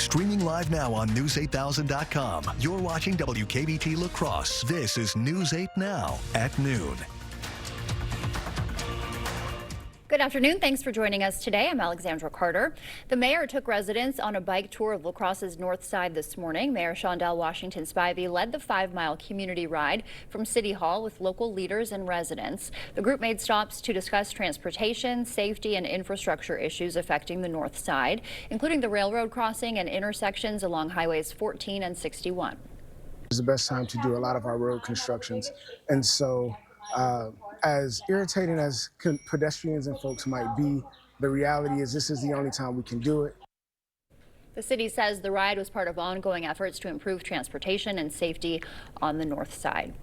Streaming live now on News8000.com. You're watching WKBT La Crosse. This is News 8 Now at noon. Good afternoon. Thanks for joining us today. I'm Alexandra Carter. The mayor took residents on a bike tour of La Crosse's north side this morning. Mayor Shondell Washington Spivey led the 5-mile community ride from City Hall with local leaders and residents. The group made stops to discuss transportation, safety, and infrastructure issues affecting the north side, including the railroad crossing and intersections along highways 14 and 61. It's the best time to do a lot of our road constructions, and so as irritating as pedestrians and folks might be, the reality is this is the only time we can do it. The city says the ride was part of ongoing efforts to improve transportation and safety on the north side.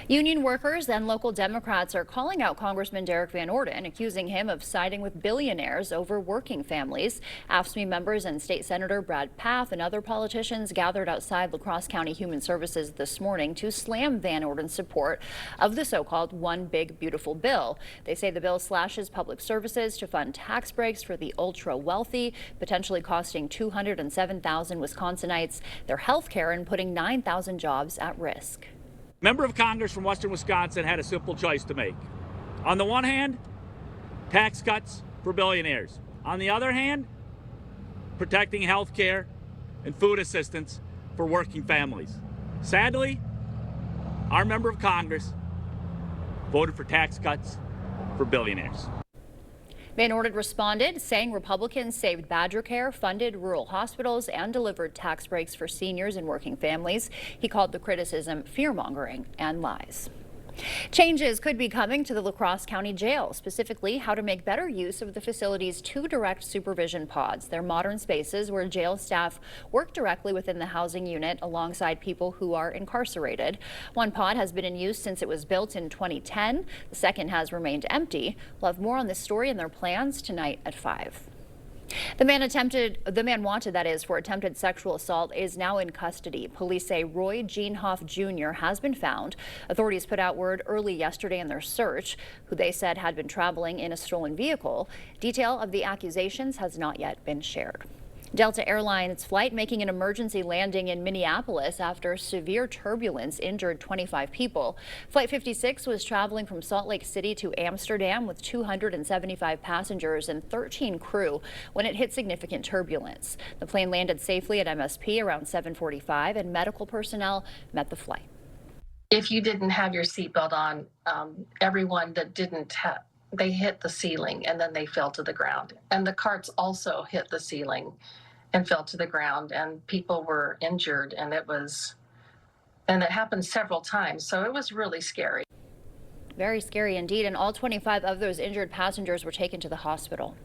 Union workers and local Democrats are calling out Congressman Derek Van Orden, accusing him of siding with billionaires over working families. AFSCME members and State Senator Brad Pfaff and other politicians gathered outside La Crosse County Human Services this morning to slam Van Orden's support of the so-called One Big Beautiful Bill. They say the bill slashes public services to fund tax breaks for the ultra-wealthy, potentially costing 207,000 Wisconsinites their health care and putting 9,000 jobs at risk. Member of Congress from Western Wisconsin had a simple choice to make. On the one hand, tax cuts for billionaires. On the other hand, protecting health care and food assistance for working families. Sadly, our member of Congress voted for tax cuts for billionaires. Van Orden responded, saying Republicans saved Badger Care, funded rural hospitals, and delivered tax breaks for seniors and working families. He called the criticism fear-mongering and lies. Changes could be coming to the La Crosse County Jail, specifically how to make better use of the facility's 2 direct supervision pods. They're modern spaces where jail staff work directly within the housing unit alongside people who are incarcerated. One pod has been in use since it was built in 2010. The second has remained empty. We'll have more on this story and their plans tonight at 5. The man wanted, that is, for attempted sexual assault is now in custody. Police say Roy Gene Hoff Jr. has been found. Authorities put out word early yesterday in their search, who they said had been traveling in a stolen vehicle. Detail of the accusations has not yet been shared. Delta Airlines flight making an emergency landing in Minneapolis after severe turbulence injured 25 people. Flight 56 was traveling from Salt Lake City to Amsterdam with 275 passengers and 13 crew when it hit significant turbulence. The plane landed safely at MSP around 7:45 and medical personnel met the flight. If you didn't have your seatbelt on, everyone that didn't have, they hit the ceiling and then they fell to the ground. And the carts also hit the ceiling and fell to the ground, and people were injured, and it happened several times. So it was really scary. Very scary indeed. And all 25 of those injured passengers were taken to the hospital.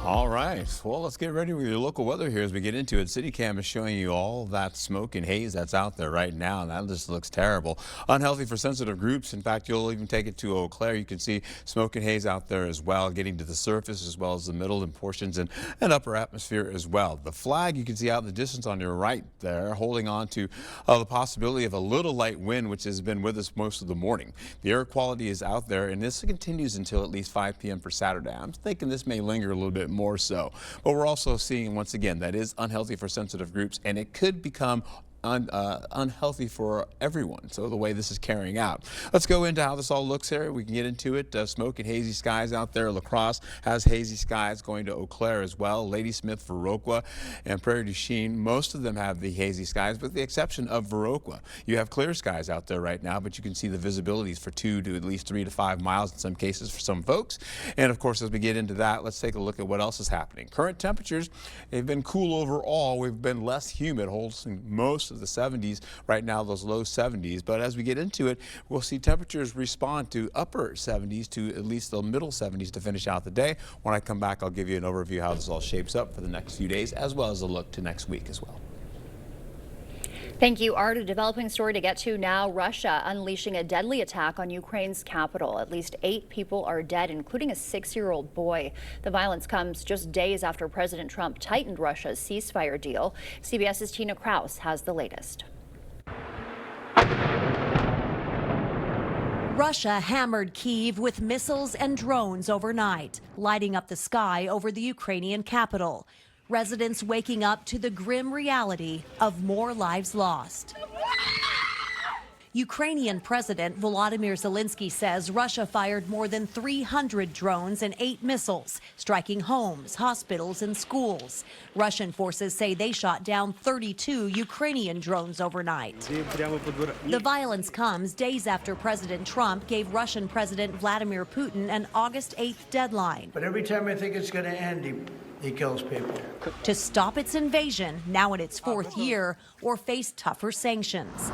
All right, well, let's get ready with your local weather here as we get into it. CityCam is showing you all that smoke and haze that's out there right now, and that just looks terrible. Unhealthy for sensitive groups. In fact, you'll even take it to Eau Claire. You can see smoke and haze out there as well, getting to the surface as well as the middle and portions and upper atmosphere as well. The flag you can see out in the distance on your right there, holding on to the possibility of a little light wind, which has been with us most of the morning. The air quality is out there, and this continues until at least 5 p.m. for Saturday. I'm thinking this may linger a little bit more so, but we're also seeing once again that is unhealthy for sensitive groups, and it could become unhealthy for everyone. So the way this is carrying out. Let's go into how this all looks here. We can get into it. Smoke and hazy skies out there. La Crosse has hazy skies going to Eau Claire as well. Ladysmith, Viroqua, and Prairie du Chien. Most of them have the hazy skies, with the exception of Viroqua. You have clear skies out there right now, but you can see the visibilities for 2 to at least 3 to 5 miles in some cases for some folks. And of course, as we get into that, let's take a look at what else is happening. Current temperatures, they've been cool overall. We've been less humid, holding most of the 70s right now, those low 70s. But as we get into it, we'll see temperatures respond to upper 70s to at least the middle 70s to finish out the day. When I come back, I'll give you an overview how this all shapes up for the next few days, as well as a look to next week as well. Thank you, Art. A developing story to get to now. Russia unleashing a deadly attack on Ukraine's capital. At least 8 people are dead, including a 6-year-old boy. The violence comes just days after President Trump tightened Russia's ceasefire deal. CBS's Tina Kraus has the latest. Russia hammered Kyiv with missiles and drones overnight, lighting up the sky over the Ukrainian capital. Residents waking up to the grim reality of more lives lost. Ukrainian President Volodymyr Zelensky says Russia fired more than 300 drones and 8 missiles, striking homes, hospitals, and schools. Russian forces say they shot down 32 Ukrainian drones overnight. The violence comes days after President Trump gave Russian President Vladimir Putin an August 8th deadline. But every time I think it's going to end, he kills people. To stop its invasion, now in its 4th year, or face tougher sanctions.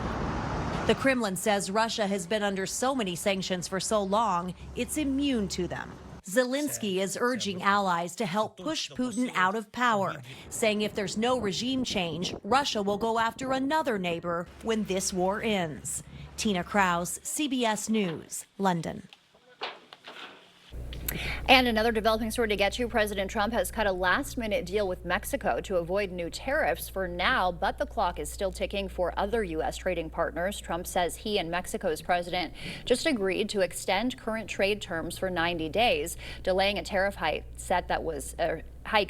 The Kremlin says Russia has been under so many sanctions for so long, it's immune to them. Zelensky is urging allies to help push Putin out of power, saying if there's no regime change, Russia will go after another neighbor when this war ends. Tina Kraus, CBS News, London. And another developing story to get to, President Trump has cut a last-minute deal with Mexico to avoid new tariffs for now, but the clock is still ticking for other U.S. trading partners. Trump says he and Mexico's president just agreed to extend current trade terms for 90 days, delaying a tariff hike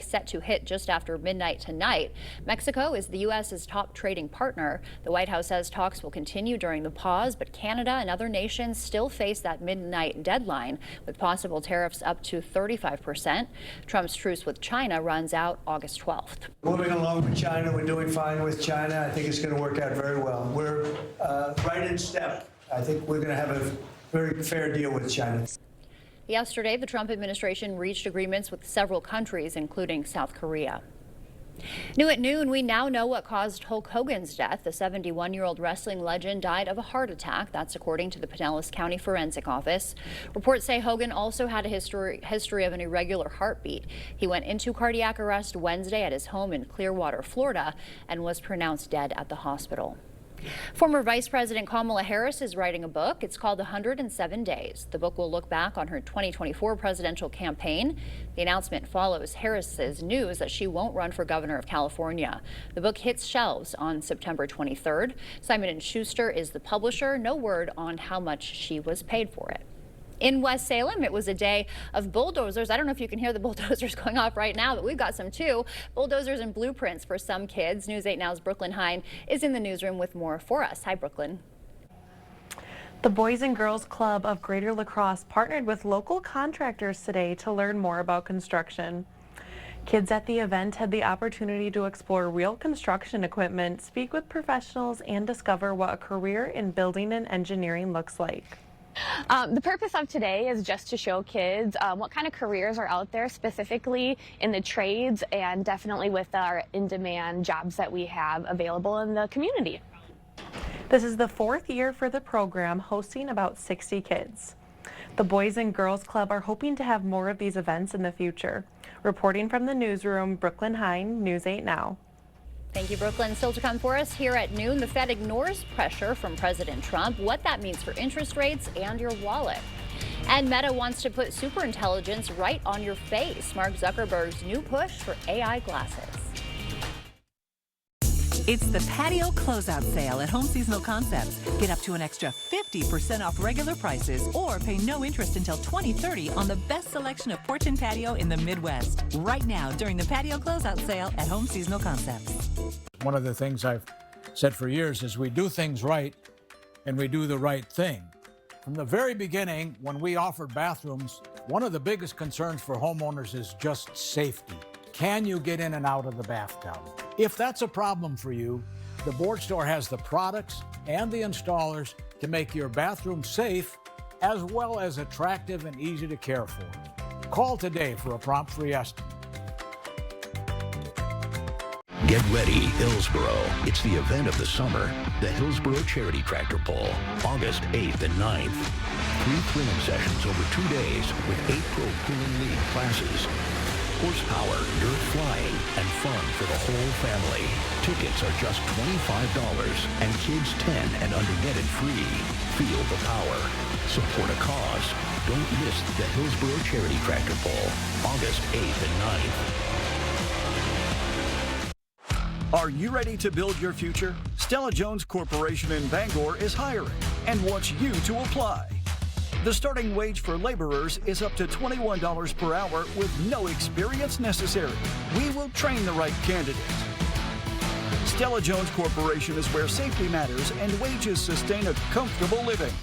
set to hit just after midnight tonight. Mexico is the U.S.'s top trading partner. The White House says talks will continue during the pause, but Canada and other nations still face that midnight deadline, with possible tariffs up to 35%. Trump's truce with China runs out August 12th. Moving along with China, we're doing fine with China. I think it's going to work out very well. We're right in step. I think we're going to have a very fair deal with China. Yesterday, the Trump administration reached agreements with several countries, including South Korea. New at noon, we now know what caused Hulk Hogan's death. The 71-year-old wrestling legend died of a heart attack. That's according to the Pinellas County Forensic Office. Reports say Hogan also had a history of an irregular heartbeat. He went into cardiac arrest Wednesday at his home in Clearwater, Florida, and was pronounced dead at the hospital. Former Vice President Kamala Harris is writing a book. It's called 107 Days. The book will look back on her 2024 presidential campaign. The announcement follows Harris's news that she won't run for governor of California. The book hits shelves on September 23rd. Simon & Schuster is the publisher. No word on how much she was paid for it. In West Salem, it was a day of bulldozers. I don't know if you can hear the bulldozers going off right now, but we've got some too. Bulldozers and blueprints for some kids. News 8 Now's Brooklyn Hine is in the newsroom with more for us. Hi, Brooklyn. The Boys and Girls Club of Greater La Crosse partnered with local contractors today to learn more about construction. Kids at the event had the opportunity to explore real construction equipment, speak with professionals, and discover what a career in building and engineering looks like. The purpose of today is just to show kids what kind of careers are out there, specifically in the trades and definitely with our in-demand jobs that we have available in the community. This is the 4th year for the program, hosting about 60 kids. The Boys and Girls Club are hoping to have more of these events in the future. Reporting from the newsroom, Brooklyn Hine, News 8 Now. Thank you, Brooklyn. Still to come for us here at noon, the Fed ignores pressure from President Trump, what that means for interest rates and your wallet. And Meta wants to put superintelligence right on your face. Mark Zuckerberg's new push for AI glasses. It's the patio closeout sale at Home Seasonal Concepts. Get up to an extra 50% off regular prices or pay no interest until 2030 on the best selection of porch and patio in the Midwest. Right now during the patio closeout sale at Home Seasonal Concepts. One of the things I've said for years is we do things right and we do the right thing. From the very beginning, when we offered bathrooms, one of the biggest concerns for homeowners is just safety. Can you get in and out of the bathtub? If that's a problem for you, the Board Store has the products and the installers to make your bathroom safe as well as attractive and easy to care for. Call today for a prompt free estimate. Get ready, Hillsboro. It's the event of the summer, the Hillsboro Charity Tractor Pull, August 8th and 9th. 3 thrilling sessions over 2 days with 8 Pro Pulling League classes. Horsepower, dirt flying, and fun for the whole family. Tickets are just $25 and kids 10 and under get it free. Feel the power. Support a cause. Don't miss the Hillsboro Charity Tractor Pull, August 8th and 9th. Are you ready to build your future? Stella Jones Corporation in Bangor is hiring and wants you to apply. The starting wage for laborers is up to $21 per hour with no experience necessary. We will train the right candidate. Stella Jones Corporation is where safety matters and wages sustain a comfortable living.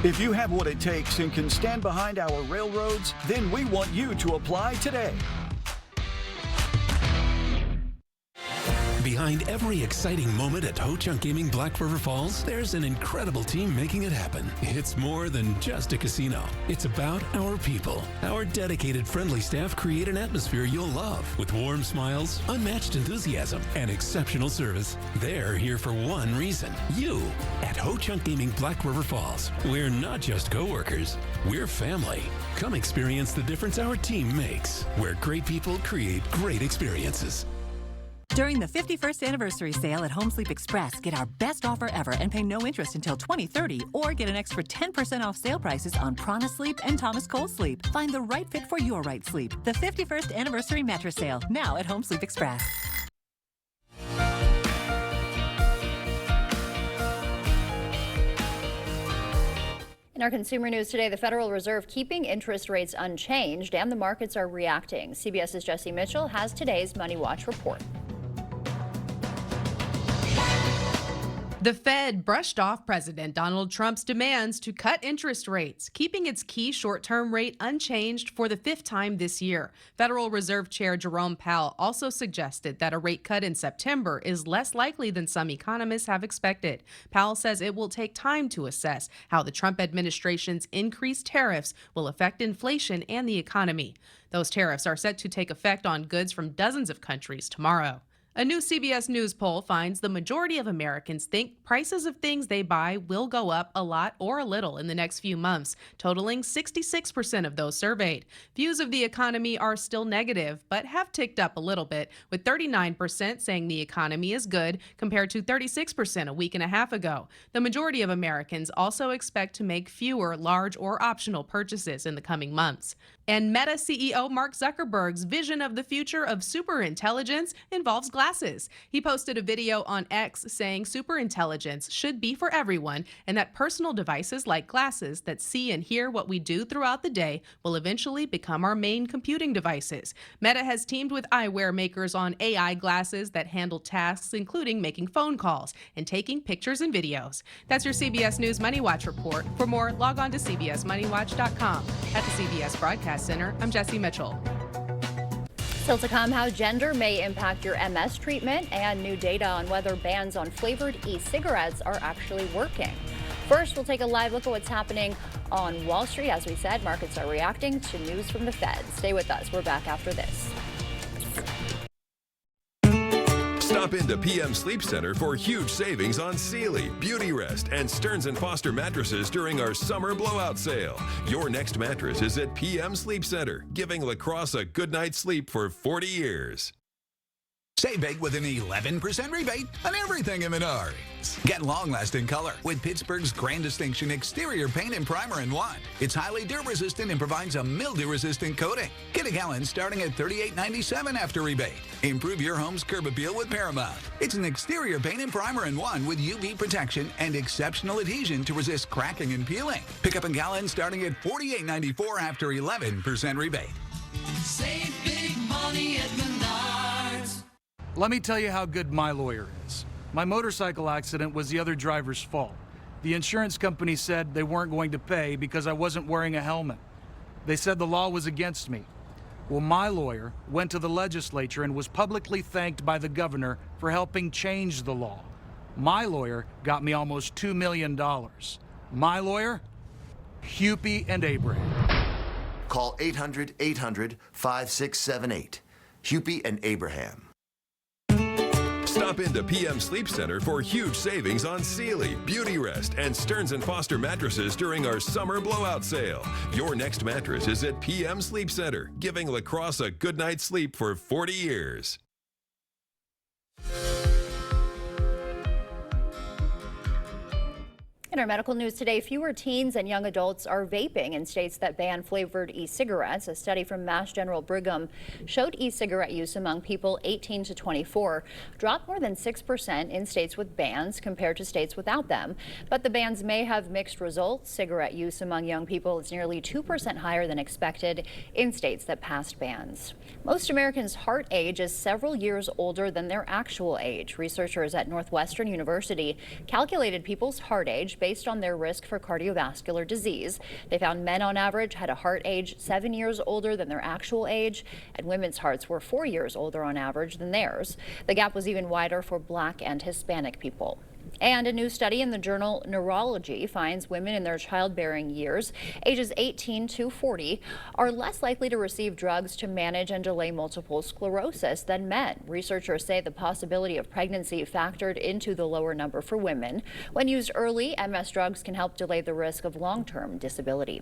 If you have what it takes and can stand behind our railroads, then we want you to apply today. Behind every exciting moment at Ho-Chunk Gaming Black River Falls, there's an incredible team making it happen. It's more than just a casino. It's about our people. Our dedicated, friendly staff create an atmosphere you'll love with warm smiles, unmatched enthusiasm, and exceptional service. They're here for one reason: you. At Ho-Chunk Gaming Black River Falls, we're not just coworkers, we're family. Come experience the difference our team makes, where great people create great experiences. During the 51st anniversary sale at Home Sleep Express, get our best offer ever and pay no interest until 2030, or get an extra 10% off sale prices on Prana Sleep and Thomas Cole Sleep. Find the right fit for your right sleep. The 51st anniversary mattress sale, now at Home Sleep Express. In our consumer news today, the Federal Reserve keeping interest rates unchanged and the markets are reacting. CBS's Jesse Mitchell has today's Money Watch report. The Fed brushed off President Donald Trump's demands to cut interest rates, keeping its key short-term rate unchanged for the 5th time this year. Federal Reserve Chair Jerome Powell also suggested that a rate cut in September is less likely than some economists have expected. Powell says it will take time to assess how the Trump administration's increased tariffs will affect inflation and the economy. Those tariffs are set to take effect on goods from dozens of countries tomorrow. A new CBS News poll finds the majority of Americans think prices of things they buy will go up a lot or a little in the next few months, totaling 66% of those surveyed. Views of the economy are still negative, but have ticked up a little bit, with 39% saying the economy is good compared to 36% a week and a half ago. The majority of Americans also expect to make fewer large or optional purchases in the coming months. And Meta CEO Mark Zuckerberg's vision of the future of superintelligence involves glasses. He posted a video on X saying superintelligence should be for everyone and that personal devices like glasses that see and hear what we do throughout the day will eventually become our main computing devices. Meta has teamed with eyewear makers on AI glasses that handle tasks including making phone calls and taking pictures and videos. That's your CBS News Money Watch report. For more, log on to cbsmoneywatch.com. At the CBS Broadcast Center, I'm Jesse Mitchell. Still to come, how gender may impact your MS treatment and new data on whether bans on flavored e-cigarettes are actually working. First, we'll take a live look at what's happening on Wall Street. As we said, markets are reacting to news from the Fed. Stay with us. We're back after this. Stop into PM Sleep Center for huge savings on Sealy, Beautyrest, and Stearns & Foster mattresses during our summer blowout sale. Your next mattress is at PM Sleep Center, giving La Crosse a good night's sleep for 40 years. Save big with an 11% rebate on everything in Menards. Get long-lasting color with Pittsburgh's Grand Distinction exterior paint and primer in one. It's highly dirt-resistant and provides a mildew-resistant coating. Get a gallon starting at $38.97 after rebate. Improve your home's curb appeal with Paramount. It's an exterior paint and primer in one with UV protection and exceptional adhesion to resist cracking and peeling. Pick up a gallon starting at $48.94 after 11% rebate. Save big money at Menards. Let me tell you how good my lawyer is. My motorcycle accident was the other driver's fault. The insurance company said they weren't going to pay because I wasn't wearing a helmet. They said the law was against me. Well, my lawyer went to the legislature and was publicly thanked by the governor for helping change the law. My lawyer got me almost $2 million. My lawyer? Hupy and Abraham. Call 800-800-5678. Hupy and Abraham. Stop into PM Sleep Center for huge savings on Sealy, Beautyrest, and Stearns & Foster mattresses during our summer blowout sale. Your next mattress is at PM Sleep Center, giving La Crosse a good night's sleep for 40 years. In our medical news today, fewer teens and young adults are vaping in states that ban flavored e-cigarettes. A study from Mass General Brigham showed e-cigarette use among people 18 to 24 dropped more than 6% in states with bans compared to states without them. But the bans may have mixed results. Cigarette use among young people is nearly 2% higher than expected in states that passed bans. Most Americans' heart age is several years older than their actual age. Researchers at Northwestern University calculated people's heart age based on their risk for cardiovascular disease. They found men on average had a heart age 7 years older than their actual age, and women's hearts were 4 years older on average than theirs. The gap was even wider for Black and Hispanic people. And a new study in the journal Neurology finds women in their childbearing years, ages 18 to 40, are less likely to receive drugs to manage and delay multiple sclerosis than men. Researchers say the possibility of pregnancy factored into the lower number for women. When used early, MS drugs can help delay the risk of long-term disability.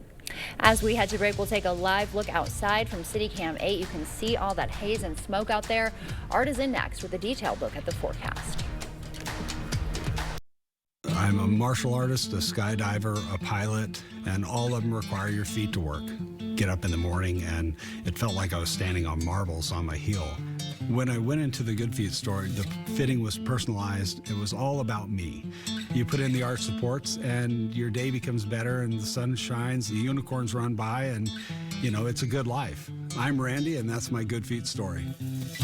As we head to break, we'll take a live look outside from CityCam 8. You can see all that haze and smoke out there. Art is in next with a detailed look at the forecast. I'm a martial artist, a skydiver, a pilot, and all of them require your feet to work. Get up in the morning, and it felt like I was standing on marbles on my heel. When I went into the Good Feet store, the fitting was personalized. It was all about me. You put in the arch supports, and your day becomes better, and the sun shines, the unicorns run by, and, you know, it's a good life. I'm Randy, and that's my Good Feet story.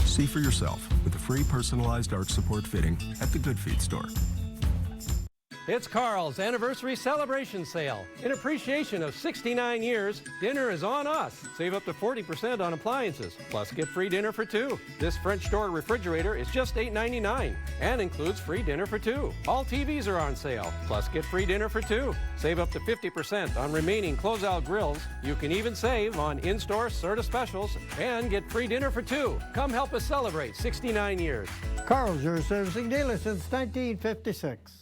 See for yourself with a free personalized arch support fitting at the Good Feet store. It's Carl's anniversary celebration sale. In appreciation of 69 years, dinner is on us. Save up to 40% on appliances, plus get free dinner for two. This French door refrigerator is just $8.99 and includes free dinner for two. All TVs are on sale, plus get free dinner for two. Save up to 50% on remaining closeout grills. You can even save on in-store Serta specials and get free dinner for two. Come help us celebrate 69 years. Carl's, your servicing dealer since 1956.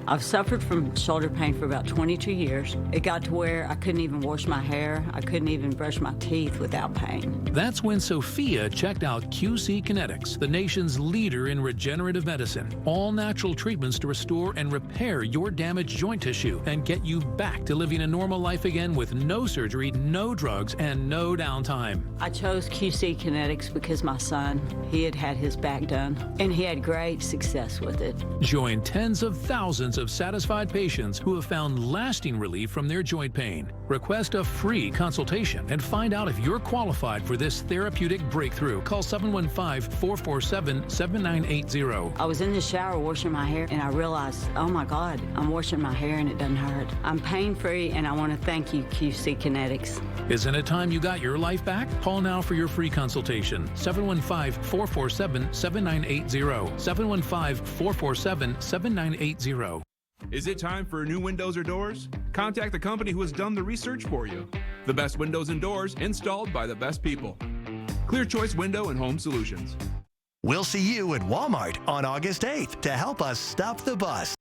I've suffered from shoulder pain for about 22 years. It got to where I couldn't even wash my hair. I couldn't even brush my teeth without pain. That's when Sophia checked out QC Kinetics, the nation's leader in regenerative medicine. All natural treatments to restore and repair your damaged joint tissue and get you back to living a normal life again with no surgery, no drugs, and no downtime. I chose QC Kinetics because my son, he had had his back done, and he had great success with it. Join tens of thousands of satisfied patients who have found lasting relief from their joint pain. Request a free consultation and find out if you're qualified for this therapeutic breakthrough. Call 715-447-7980. I was in the shower washing my hair, and I realized, oh my God, I'm washing my hair and it doesn't hurt. I'm pain-free, and I want to thank you, QC Kinetics. Isn't it time you got your life back? Call now for your free consultation. 715-447-7980. 715-447-7980. Is it time for new windows or doors? Contact the company who has done the research for you. The best windows and doors installed by the best people. Clear Choice Window and Home Solutions. We'll see you at Walmart on August 8th to help us stop the bus.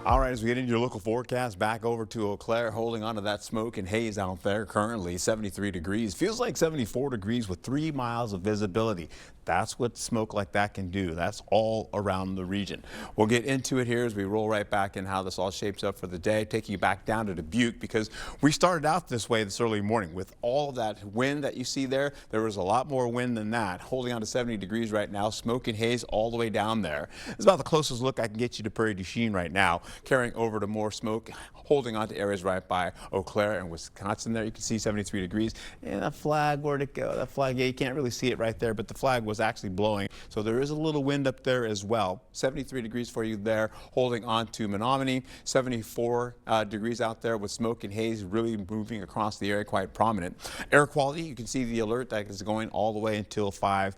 All right, as we get into your local forecast, back over to Eau Claire, holding on to that smoke and haze out there currently, 73 degrees. Feels like 74 degrees with 3 miles of visibility. That's what smoke like that can do. That's all around the region. We'll get into it here as we roll right back in how this all shapes up for the day, taking you back down to Dubuque because we started out this way this early morning with all of that wind that you see there. There was a lot more wind than that. Holding on to 70 degrees right now, smoke and haze all the way down there. It's about the closest look I can get you to Prairie du Chien right now. Carrying over to more smoke, holding on to areas right by Eau Claire and Wisconsin there. You can see 73 degrees. And that flag, where'd it go? That flag, yeah, you can't really see it right there, but the flag was actually blowing. So there is a little wind up there as well. 73 degrees for you there, holding on to Menominee. 74 degrees out there with smoke and haze really moving across the area, quite prominent. Air quality, you can see the alert that is going all the way until 5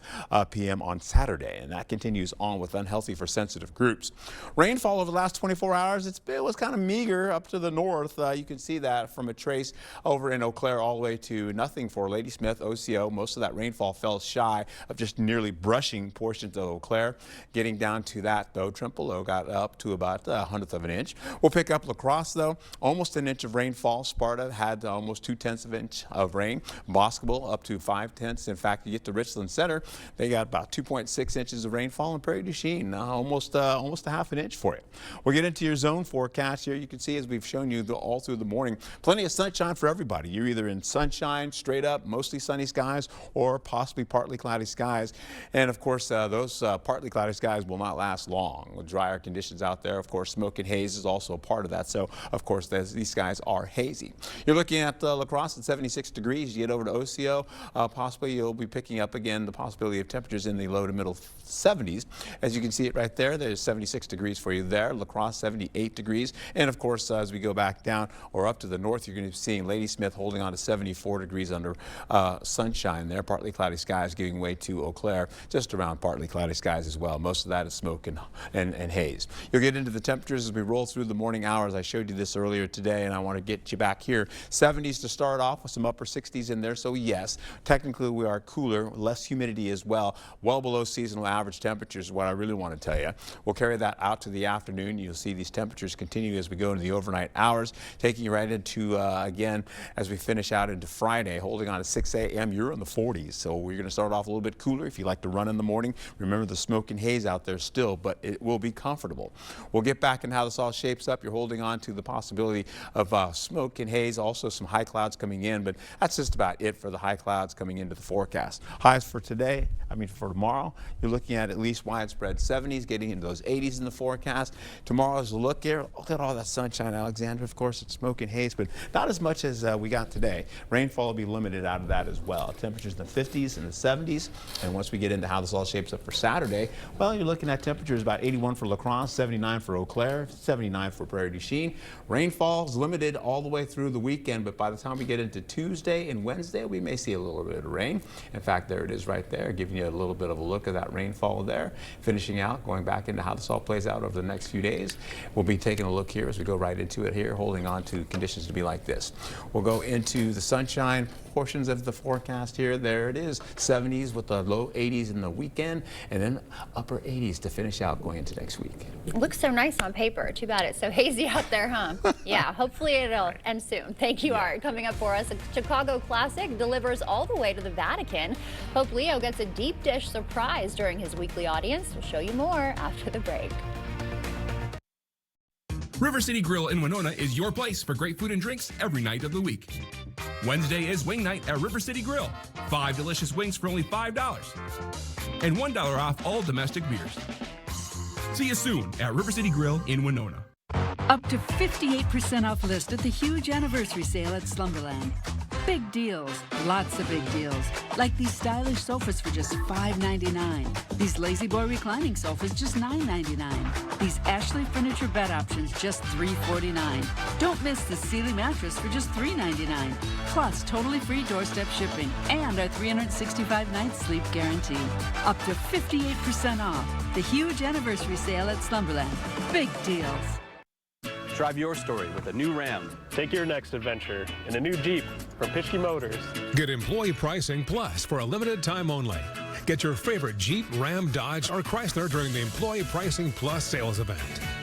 p.m. on Saturday. And that continues on with unhealthy for sensitive groups. Rainfall over the last 24 hours. hours, it was kind of meager up to the north. You can see that from a trace over in Eau Claire all the way to nothing for Ladysmith, OCO. Most of that rainfall fell shy of just nearly brushing portions of Eau Claire. Getting down to that, though, Trempealeau got up to about 1/10 of an inch. We'll pick up La Crosse, though, almost an inch of rainfall. Sparta had almost 2/10 of an inch of rain. Boscobel up to 5/10. In fact, you get to Richland Center, they got about 2.6 inches of rainfall, and Prairie du Chien almost a 1/2 an inch for you. We'll get into your zone forecast here. You can see, as we've shown you all through the morning, plenty of sunshine for everybody. You're either in sunshine, straight up, mostly sunny skies, or possibly partly cloudy skies. And of course, those partly cloudy skies will not last long. With drier conditions out there, of course, smoke and haze is also a part of that. So, of course, these skies are hazy. You're looking at La Crosse at 76 degrees. You get over to OCO, possibly you'll be picking up again the possibility of temperatures in the low to middle 70s. As you can see it right there, there's 76 degrees for you there. La Crosse 78 degrees. And of course, as we go back down or up to the north, you're going to be seeing Ladysmith holding on to 74 degrees under sunshine there. Partly cloudy skies giving way to Eau Claire, just around partly cloudy skies as well. Most of that is smoke and haze. You'll get into the temperatures as we roll through the morning hours. I showed you this earlier today, and I want to get you back here. 70s to start off with some upper 60s in there. So yes, technically we are cooler, less humidity as well. Well below seasonal average temperatures is what I really want to tell you. We'll carry that out to the afternoon. You'll see these temperatures continue as we go into the overnight hours, taking you right into, again, as we finish out into Friday, holding on to 6 a.m. You're in the 40s. So we're going to start off a little bit cooler if you like to run in the morning. Remember the smoke and haze out there still, but it will be comfortable. We'll get back in how this all shapes up. You're holding on to the possibility of smoke and haze, also some high clouds coming in, but that's just about it for the high clouds coming into the forecast. Highs for today, for tomorrow, you're looking at least widespread 70s, getting into those 80s in the forecast. Tomorrow's look here, look at all that sunshine, Alexandra. Of course, it's smoke and haze, but not as much as we got today. Rainfall will be limited out of that as well. Temperatures in the 50s and the 70s, and once we get into how this all shapes up for Saturday, well, you're looking at temperatures about 81 for La Crosse, 79 for Eau Claire, 79 for Prairie du Chien. Rainfall is limited all the way through the weekend, but by the time we get into Tuesday and Wednesday, we may see a little bit of rain. In fact, there it is right there, giving you a little bit of a look at that rainfall there. Finishing out, going back into how this all plays out over the next few days. We'll be taking a look here as we go right into it here, holding on to conditions to be like this. We'll go into the sunshine portions of the forecast here. There it is, 70s with the low 80s in the weekend, and then upper 80s to finish out going into next week. It looks so nice on paper. Too bad it's so hazy out there, huh? Yeah, hopefully it'll end soon. Thank you, Art. Coming up for us, a Chicago classic delivers all the way to the Vatican. Hope Leo gets a deep dish surprise during his weekly audience. We'll show you more after the break. River City Grill in Winona is your place for great food and drinks every night of the week. Wednesday is wing night at River City Grill. 5 delicious wings for only $5. And $1 off all domestic beers. See you soon at River City Grill in Winona. Up to 58% off list at the huge anniversary sale at Slumberland. Big deals, lots of big deals, like these stylish sofas for just $5.99. These Lazy Boy reclining sofas just $9.99. These Ashley Furniture bed options just $3.49. Don't miss the Sealy mattress for just $3.99. Plus totally free doorstep shipping and our 365-night sleep guarantee. Up to 58% off. The huge anniversary sale at Slumberland. Big deals. Drive your story with a new Ram. Take your next adventure in a new Jeep from Pischke Motors. Get employee pricing plus for a limited time only. Get your favorite Jeep, Ram, Dodge, or Chrysler during the Employee Pricing Plus sales event.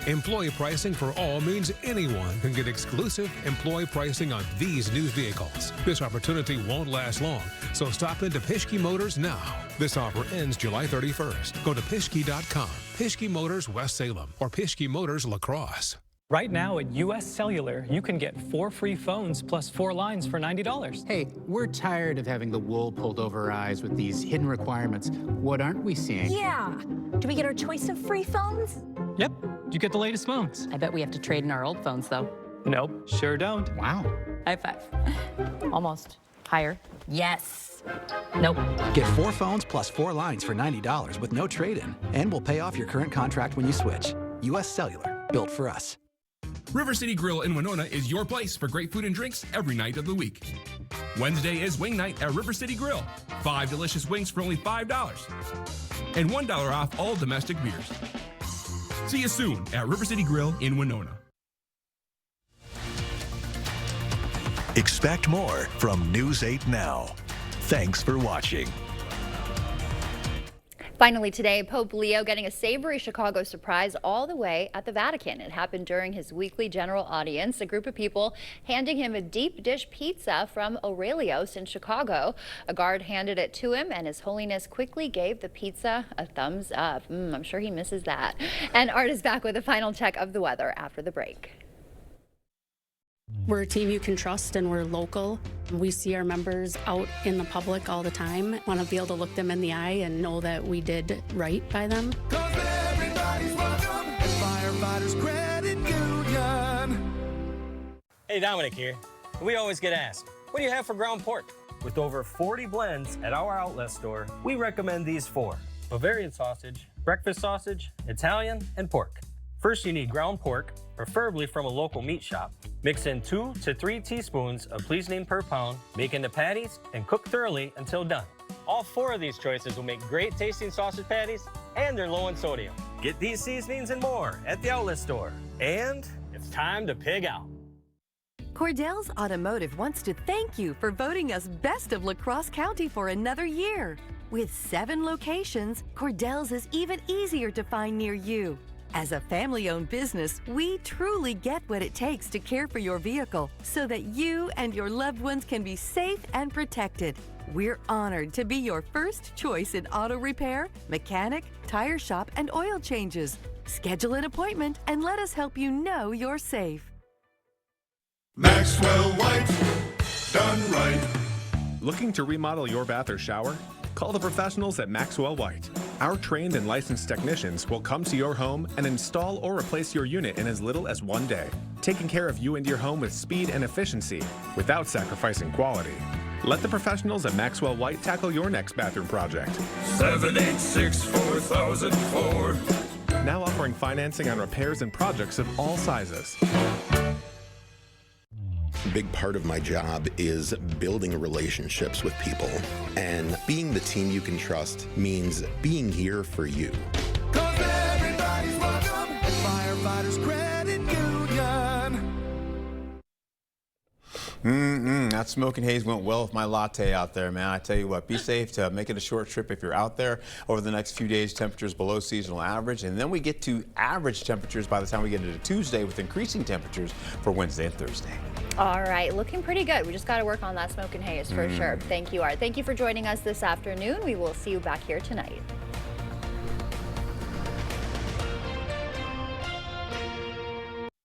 Employee pricing for all means anyone can get exclusive employee pricing on these new vehicles. This opportunity won't last long, so stop into Pischke Motors now. This offer ends July 31st. Go to Pischke.com, Pischke Motors West Salem, or Pischke Motors La Crosse. Right now at U.S. Cellular, you can get 4 free phones plus 4 lines for $90. Hey, we're tired of having the wool pulled over our eyes with these hidden requirements. What aren't we seeing? Yeah. Do we get our choice of free phones? Yep, you get the latest phones. I bet we have to trade in our old phones, though. Nope, sure don't. Wow. High five. Almost. Higher. Yes. Nope. Get 4 phones plus 4 lines for $90 with no trade-in, and we'll pay off your current contract when you switch. U.S. Cellular, built for us. River City Grill in Winona is your place for great food and drinks every night of the week. Wednesday is wing night at River City Grill. 5 delicious wings for only $5. And $1 off all domestic beers. See you soon at River City Grill in Winona. Expect more from News 8 Now. Thanks for watching. Finally today, Pope Leo getting a savory Chicago surprise all the way at the Vatican. It happened during his weekly general audience. A group of people handing him a deep dish pizza from Aurelios in Chicago. A guard handed it to him, and His Holiness quickly gave the pizza a thumbs up. I'm sure he misses that. And Art is back with a final check of the weather after the break. We're a team you can trust, and we're local. We see our members out in the public all the time. Want to be able to look them in the eye and know that we did right by them. Everybody's welcome at Firefighters Credit Union. Hey, Dominic here. We always get asked, what do you have for ground pork? With over 40 blends at our outlet store, we recommend these 4: Bavarian sausage, breakfast sausage, Italian, and pork. First, you need ground pork, preferably from a local meat shop. Mix in 2 to 3 teaspoons of pleasing per pound, make into patties, and cook thoroughly until done. All 4 of these choices will make great tasting sausage patties, and they're low in sodium. Get these seasonings and more at the outlet store. And it's time to pig out. Cordell's Automotive wants to thank you for voting us Best of La Crosse County for another year. With 7 locations, Cordell's is even easier to find near you. As a family-owned business, we truly get what it takes to care for your vehicle so that you and your loved ones can be safe and protected. We're honored to be your first choice in auto repair, mechanic, tire shop, and oil changes. Schedule an appointment and let us help you know you're safe. Maxwell White, done right. Looking to remodel your bath or shower? Call the professionals at Maxwell White. Our trained and licensed technicians will come to your home and install or replace your unit in as little as 1 day, taking care of you and your home with speed and efficiency without sacrificing quality. Let the professionals at Maxwell White tackle your next bathroom project. 786-4004. Now offering financing on repairs and projects of all sizes. A big part of my job is building relationships with people, and being the team you can trust means being here for you. Cause everybody's welcome at Firefighters Credit Union. That smoke and haze went well with my latte out there, man. I tell you what, be safe to make it a short trip if you're out there. Over the next few days, temperatures below seasonal average, and then we get to average temperatures by the time we get into Tuesday, with increasing temperatures for Wednesday and Thursday. All right, looking pretty good. We just got to work on that smoke and haze for sure. Thank you, Art. Thank you for joining us this afternoon. We will see you back here tonight.